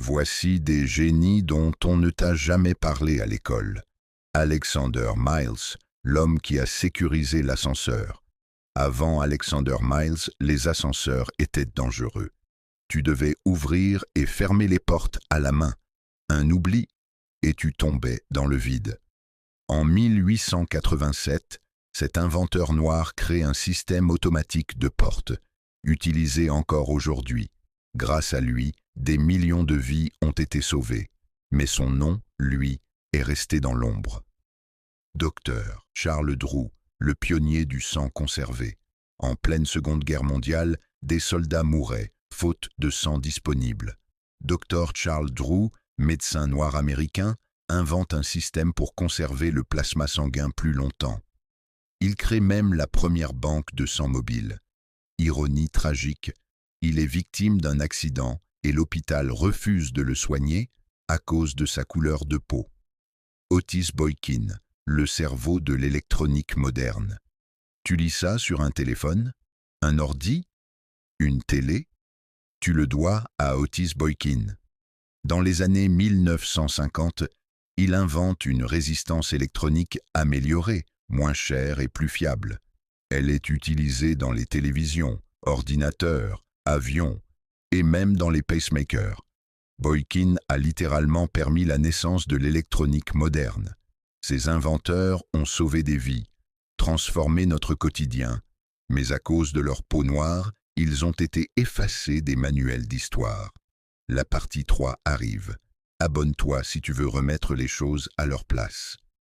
Voici des génies dont on ne t'a jamais parlé à l'école. Alexander Miles, l'homme qui a sécurisé l'ascenseur. Avant Alexander Miles, les ascenseurs étaient dangereux. Tu devais ouvrir et fermer les portes à la main. Un oubli, et tu tombais dans le vide. En 1887, cet inventeur noir crée un système automatique de portes, utilisé encore aujourd'hui. Grâce à lui, des millions de vies ont été sauvées, mais son nom, lui, est resté dans l'ombre. Docteur Charles Drew, le pionnier du sang conservé. En pleine Seconde Guerre mondiale, des soldats mouraient, faute de sang disponible. Dr Charles Drew, médecin noir américain, invente un système pour conserver le plasma sanguin plus longtemps. Il crée même la première banque de sang mobile. Ironie tragique, il est victime d'un accident et l'hôpital refuse de le soigner à cause de sa couleur de peau. Otis Boykin, le cerveau de l'électronique moderne. Tu lis ça sur un téléphone, un ordi, une télé? Tu le dois à Otis Boykin. Dans les années 1950, il invente une résistance électronique améliorée, moins chère et plus fiable. Elle est utilisée dans les télévisions, ordinateurs, avions et même dans les pacemakers. Boykin a littéralement permis la naissance de l'électronique moderne. Ses inventeurs ont sauvé des vies, transformé notre quotidien, mais à cause de leur peau noire, ils ont été effacés des manuels d'histoire. La partie 3 arrive. Abonne-toi si tu veux remettre les choses à leur place.